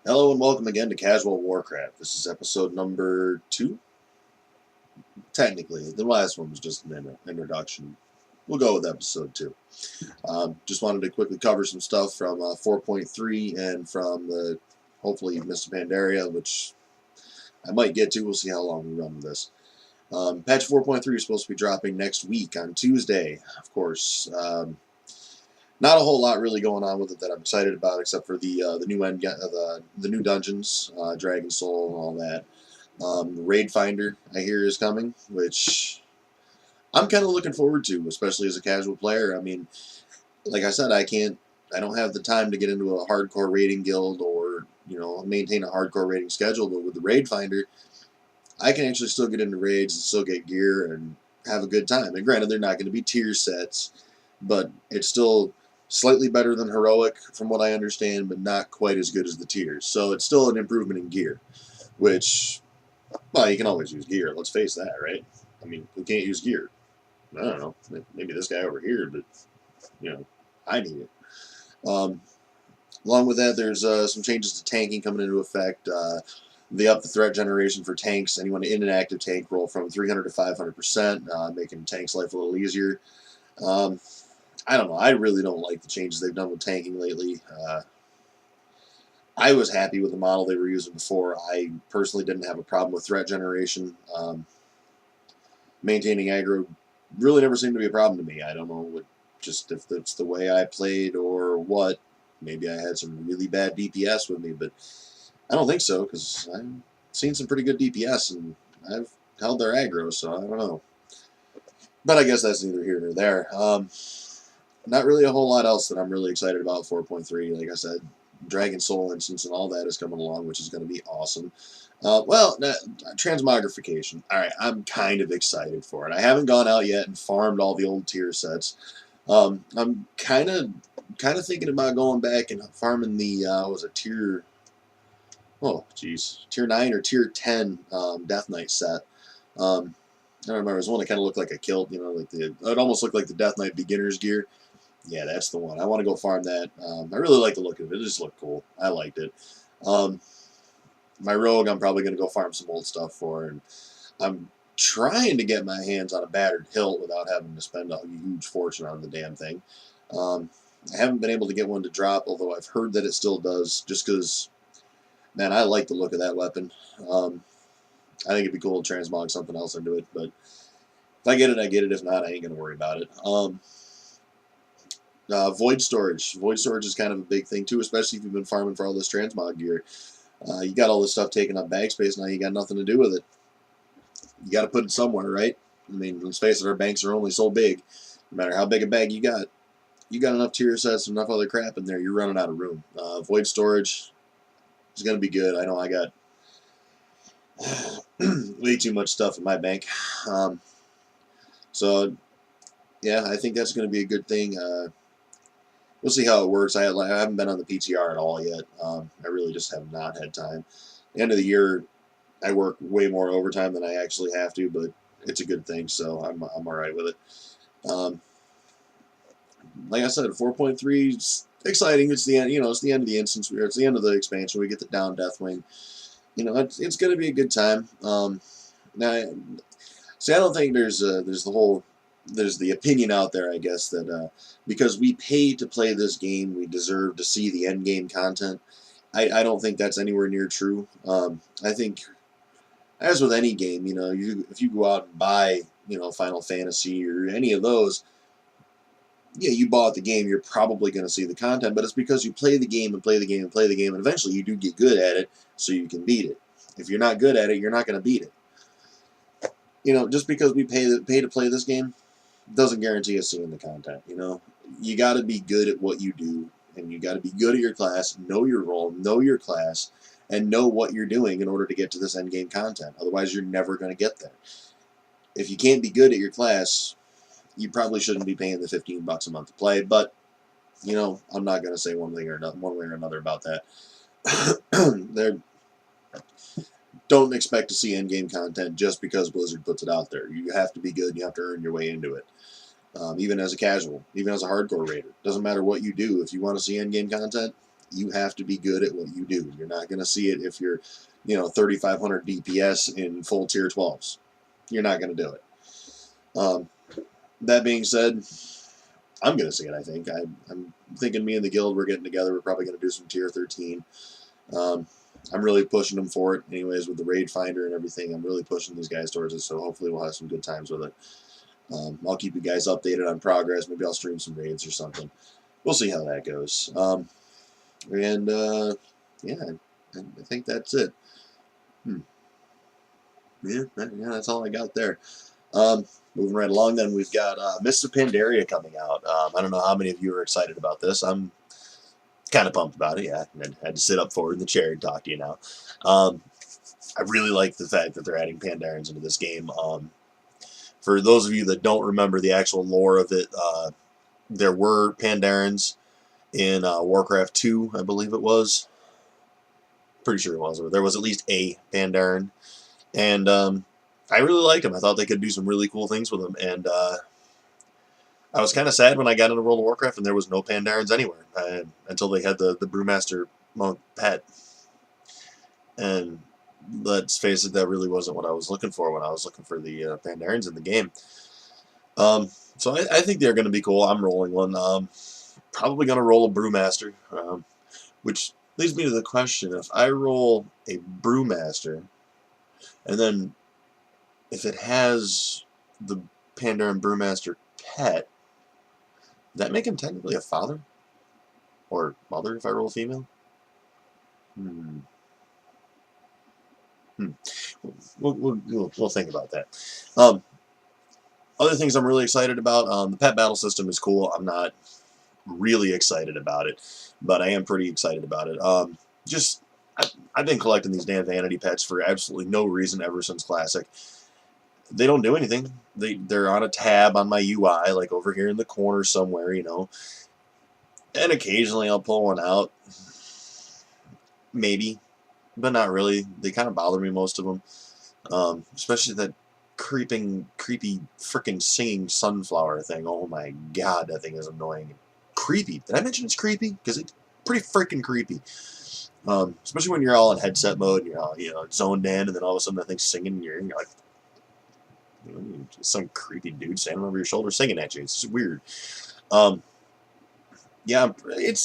Hello and welcome again to Casual Warcraft. This is episode number 2. Technically, the last one was just an introduction. We'll go with episode 2. Just wanted to quickly cover some stuff from 4.3 and from the hopefully Mr. Pandaria, which I might get to. We'll see how long we run with this. Patch 4.3 is supposed to be dropping next week on Tuesday, of course. Not a whole lot really going on with it that I'm excited about, except for the new the new dungeons, Dragon Soul, and all that. The Raid Finder, I hear, is coming, which I'm kind of looking forward to, especially as a casual player. I mean, like I said, I don't have the time to get into a hardcore raiding guild or maintain a hardcore raiding schedule. But with the Raid Finder, I can actually still get into raids and still get gear and have a good time. And granted, they're not going to be tier sets, but it's still slightly better than heroic from what I understand, but not quite as good as the tiers. So it's still an improvement in gear, which, well, you can always use gear. Let's face that, right? I mean, who can't use gear? I don't know. Maybe this guy over here, but I need it. Along with that, there's some changes to tanking coming into effect. They up the threat generation for tanks. Anyone in an active tank roll from 300 to 500%, making tanks' life a little easier. I don't know. I really don't like the changes they've done with tanking lately. I was happy with the model they were using before. I personally didn't have a problem with threat generation. Maintaining aggro really never seemed to be a problem to me. I don't know just if that's the way I played or what. Maybe I had some really bad DPS with me, but I don't think so because I've seen some pretty good DPS and I've held their aggro, so I don't know. But I guess that's neither here nor there. Not really a whole lot else that I'm really excited about 4.3. Like I said, Dragon Soul instance and all that is coming along, which is going to be awesome. Transmogrification. All right, I'm kind of excited for it. I haven't gone out yet and farmed all the old tier sets. I'm kind of thinking about going back and farming the tier 9 or tier 10 Death Knight set. I don't remember. It was one that kind of looked like a kilt, it almost looked like the Death Knight beginner's gear. Yeah, that's the one. I want to go farm that. I really like the look of it. It just looked cool. I liked it. My rogue, I'm probably going to go farm some old stuff for, and I'm trying to get my hands on a battered hilt without having to spend a huge fortune on the damn thing. I haven't been able to get one to drop, although I've heard that it still does, just because, man, I like the look of that weapon. I think it'd be cool to transmog something else into it, but if I get it, I get it. If not, I ain't going to worry about it. Void storage. Void storage is kind of a big thing too, especially if you've been farming for all this transmog gear. You got all this stuff taking up bag space now. You got nothing to do with it. You got to put it somewhere, right? I mean, let's face it, our banks are only so big. No matter how big a bag you got enough tier sets, enough other crap in there. You're running out of room. Void storage is going to be good. I know I got way too much stuff in my bank. So, yeah, I think that's going to be a good thing. We'll see how it works. I haven't been on the PTR at all yet. I really just have not had time. The end of the year, I work way more overtime than I actually have to, but it's a good thing, so I'm all right with it. Like I said, 4.3 is exciting. It's the end. It's the end of the instance. It's the end of the expansion. We get the down Deathwing. It's going to be a good time. Now, see, I don't think there's the opinion out there, I guess, that because we pay to play this game, we deserve to see the end game content. I don't think that's anywhere near true. I think, as with any game, if you go out and buy, Final Fantasy or any of those, yeah, you bought the game, you're probably going to see the content, but it's because you play the game and play the game and play the game, and eventually you do get good at it, so you can beat it. If you're not good at it, you're not going to beat it. Just because we pay to play this game doesn't guarantee us seeing the content. You got to be good at what you do, and you got to be good at your class, know your role, know your class, and know what you're doing in order to get to this end game content. Otherwise, you're never going to get there. If you can't be good at your class, you probably shouldn't be paying the $15 a month to play. But I'm not going to say one way or another about that. Don't expect to see end game content just because Blizzard puts it out there. You have to be good. You have to earn your way into it. Even as a casual, even as a hardcore raider, doesn't matter what you do. If you want to see end game content, You have to be good at what you do. You're not going to see it if you're, 3,500 DPS in full tier 12s. You're not going to do it. That being said, I'm going to see it, I think. I'm thinking me and the guild, we're getting together. We're probably going to do some tier 13. I'm really pushing them for it. Anyways, with the raid finder and everything, I'm really pushing these guys towards it, so hopefully we'll have some good times with it. I'll keep you guys updated on progress. Maybe I'll stream some raids or something. We'll see how that goes. Yeah, I think that's it. Yeah, that's all I got there. Moving right along, then we've got Mists of Pandaria coming out. I don't know how many of you are excited about this. I'm kind of pumped about it. Yeah, and I had to sit up forward in the chair and talk to you now. I really like the fact that they're adding Pandarians into this game. For those of you that don't remember the actual lore of it, there were Pandarians in Warcraft 2, I believe it was. Pretty sure it was. There was at least a Pandaren. And I really liked them. I thought they could do some really cool things with them. And I was kind of sad when I got into World of Warcraft and there was no Pandarans anywhere until they had the Brewmaster monk pet. And let's face it, that really wasn't what I was looking for when I was looking for the Pandarians in the game. So I think they're going to be cool. I'm rolling one. Probably going to roll a Brewmaster, which leads me to the question, if I roll a Brewmaster, and then if it has the Pandaren Brewmaster pet, does that make him technically a father? Or mother if I roll a female? We'll think about that. Other things I'm really excited about, the pet battle system is cool. I'm not really excited about it, but I am pretty excited about it. I've been collecting these damn vanity pets for absolutely no reason ever since Classic. They don't do anything. They're on a tab on my UI, like over here in the corner somewhere, And occasionally I'll pull one out. Maybe. But not really. They kind of bother me, most of them. Especially that creepy freaking singing sunflower thing. Oh my god, that thing is annoying. Creepy. Did I mention it's creepy? Because it's pretty freaking creepy. Especially when you're all in headset mode and you're all, zoned in, and then all of a sudden that thing's singing, and you're like, some creepy dude standing over your shoulder singing at you. It's just weird. Yeah,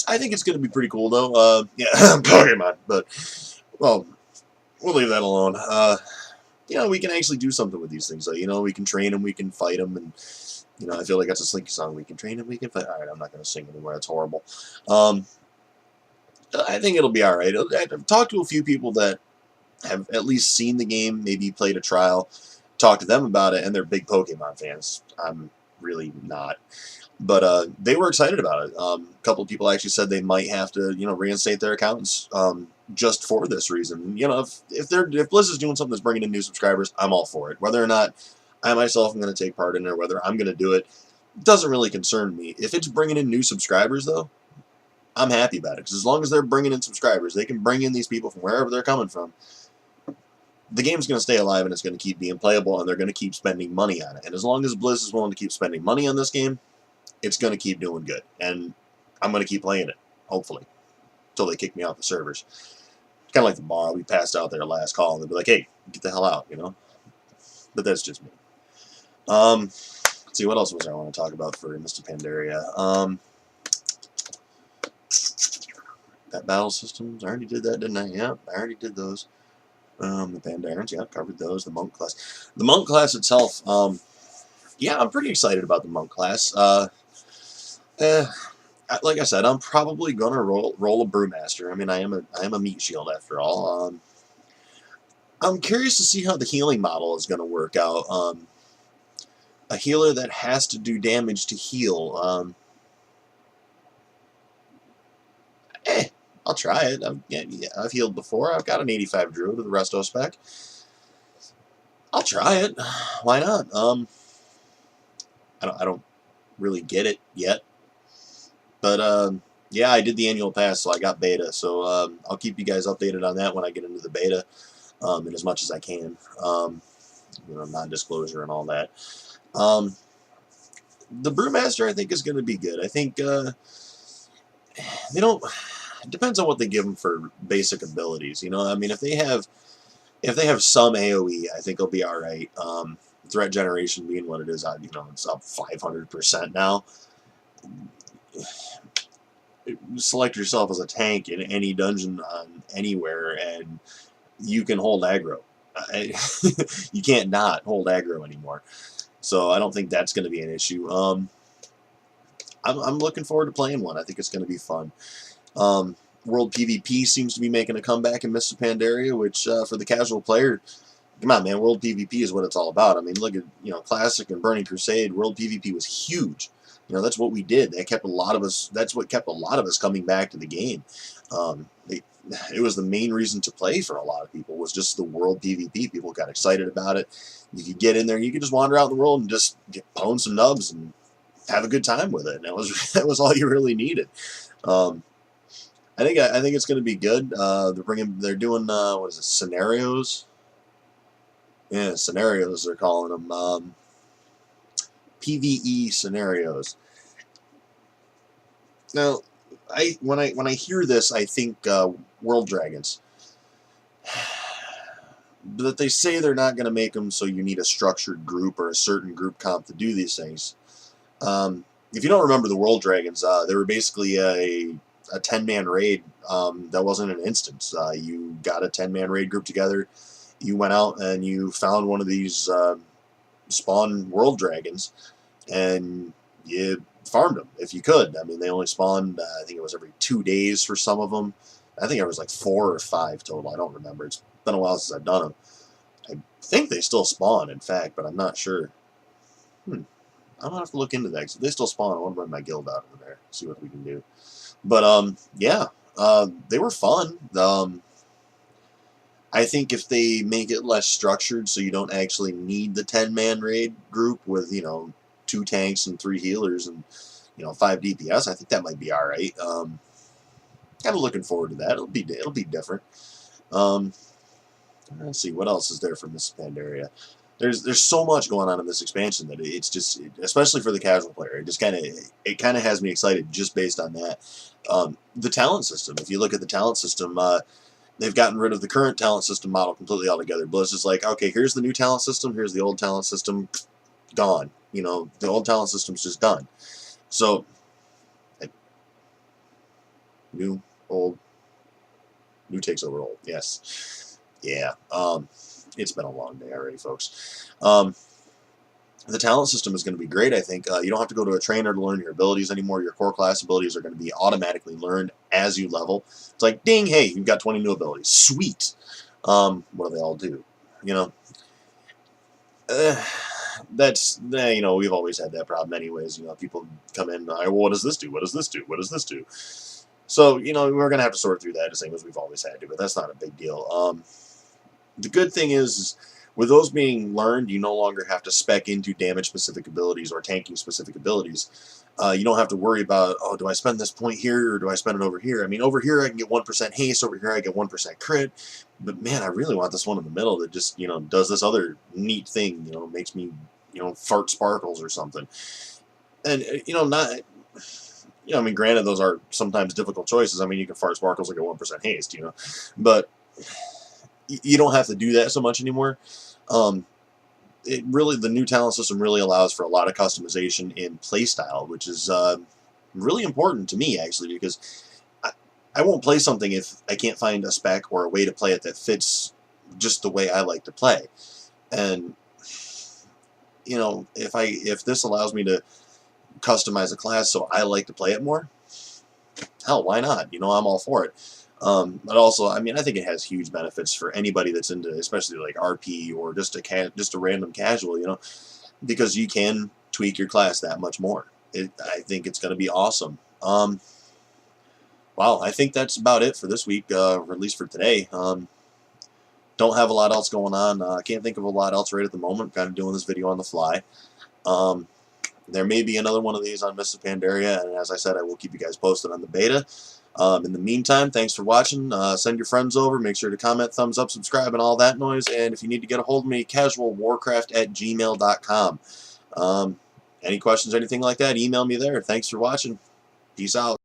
I think it's going to be pretty cool, though. Yeah, Pokemon, but, well, we'll leave that alone. We can actually do something with these things. So, we can train them, we can fight them, and, I feel like that's a Slinky song. We can train them, we can fight. All right, I'm not going to sing anymore. That's horrible. I think it'll be all right. I've talked to a few people that have at least seen the game, maybe played a trial, talked to them about it, and they're big Pokemon fans. I'm really not. But they were excited about it. A couple of people actually said they might have to, reinstate their accounts just for this reason. If Blizz is doing something that's bringing in new subscribers, I'm all for it. Whether or not I myself am going to take part in it, or whether I'm going to do it, doesn't really concern me. If it's bringing in new subscribers, though, I'm happy about it. Because as long as they're bringing in subscribers, they can bring in these people from wherever they're coming from. The game's going to stay alive, and it's going to keep being playable, and they're going to keep spending money on it. And as long as Blizz is willing to keep spending money on this game, it's going to keep doing good. And I'm going to keep playing it, hopefully, until they kick me off the servers. Kind of like the bar. I'll be passed out there last call, and they'll be like, hey, get the hell out, But that's just me. Let's see, what else was I want to talk about for Mr. Pandaria? That battle systems, I already did that, didn't I? Yeah, I already did those. The Pandarians, yeah, covered those. The Monk class. The Monk class itself, yeah, I'm pretty excited about the Monk class. Like I said, I'm probably gonna roll a Brewmaster. I mean, I am a meat shield after all. I'm curious to see how the healing model is gonna work out. A healer that has to do damage to heal. I'll try it. I've healed before. I've got an 85 Druid with a Resto spec. I'll try it. Why not? I don't really get it yet. But, yeah, I did the annual pass, so I got beta. So, I'll keep you guys updated on that when I get into the beta, and as much as I can. Non-disclosure and all that. The Brewmaster, I think, is going to be good. I think, they don't... it depends on what they give them for basic abilities. You know, I mean, if they have some AOE, I think they'll be all right. Threat generation being what it is, you know, it's up 500% now. Select yourself as a tank in any dungeon on anywhere, and you can hold aggro. You can't not hold aggro anymore. So I don't think that's going to be an issue. I'm looking forward to playing one. I think it's going to be fun. World PvP seems to be making a comeback in Mists of Pandaria, which for the casual player, come on, man, World PvP is what it's all about. I mean, look at, you know, Classic and Burning Crusade. World PvP was huge. You know, that's what we did. That kept a lot of us. That's what kept a lot of us coming back to the game. It was the main reason to play for a lot of people, was just the World PvP. People got excited about it. You could get in there, you could just wander out in the world and just pwn some nubs and have a good time with it. And that was all you really needed. I think it's going to be good. They're doing what is it, scenarios? Yeah, scenarios they're calling them. PvE scenarios. Now, when I hear this, I think World Dragons. But they say they're not going to make them so you need a structured group or a certain group comp to do these things. If you don't remember the World Dragons, they were basically a 10-man raid that wasn't an instance. You got a 10-man raid group together. You went out and you found one of these spawn World Dragons, and you farmed them if you could. I mean, they only spawned, I think it was every 2 days for some of them. I think it was like 4 or 5 total. I don't remember. It's been a while since I've done them. I think they still spawn, in fact, but I'm not sure. I'm going to have to look into that. If they still spawn, I want to run my guild out over there, see what we can do. But, yeah, they were fun. I think if they make it less structured so you don't actually need the 10-man raid group with, you know, 2 tanks and 3 healers and, you know, 5 DPS, I think that might be all right. Kind of looking forward to that. It'll be different. Let's see, what else is there for Mists of Pandaria? There's so much going on in this expansion that it's just, especially for the casual player, it kind of has me excited just based on that. The talent system. If you look at the talent system, they've gotten rid of the current talent system model completely altogether. Blizz is like, okay, here's the new talent system, here's the old talent system, gone. You know, the old talent system's just done. So, new takes over old. Yes. Yeah. It's been a long day already, folks. The talent system is going to be great, I think. You don't have to go to a trainer to learn your abilities anymore. Your core class abilities are going to be automatically learned as you level. It's like, ding, hey, you've got 20 new abilities. Sweet. What do they all do? You know, you know, we've always had that problem anyways. You know, people come in, well, what does this do? What does this do? What does this do? So, you know, we're going to have to sort through that the same as we've always had to, but that's not a big deal. The good thing is, with those being learned, you no longer have to spec into damage-specific abilities or tanking-specific abilities. You don't have to worry about, oh, do I spend this point here or do I spend it over here? I mean, over here I can get 1% haste, over here I get 1% crit, but man, I really want this one in the middle that just, you know, does this other neat thing, you know, makes me, you know, fart sparkles or something. And, you know, you know, I mean, granted, those are sometimes difficult choices. I mean, you can fart sparkles like a 1% haste, you know, but you don't have to do that so much anymore. The new talent system really allows for a lot of customization in playstyle, which is really important to me, actually, because I won't play something if I can't find a spec or a way to play it that fits just the way I like to play. And, you know, if this allows me to customize a class so I like to play it more, hell, why not? You know, I'm all for it. But also, I mean, I think it has huge benefits for anybody that's into, especially like RP or just a random casual, you know, because you can tweak your class that much more. I think it's going to be awesome. Wow, I think that's about it for this week, or at least for today. Don't have a lot else going on. I can't think of a lot else right at the moment. Kind of doing this video on the fly. There may be another one of these on Mists of Pandaria, and as I said, I will keep you guys posted on the beta. In the meantime, thanks for watching. Send your friends over. Make sure to comment, thumbs up, subscribe, and all that noise. And if you need to get a hold of me, casualwarcraft@gmail.com. Any questions or anything like that, email me there. Thanks for watching. Peace out.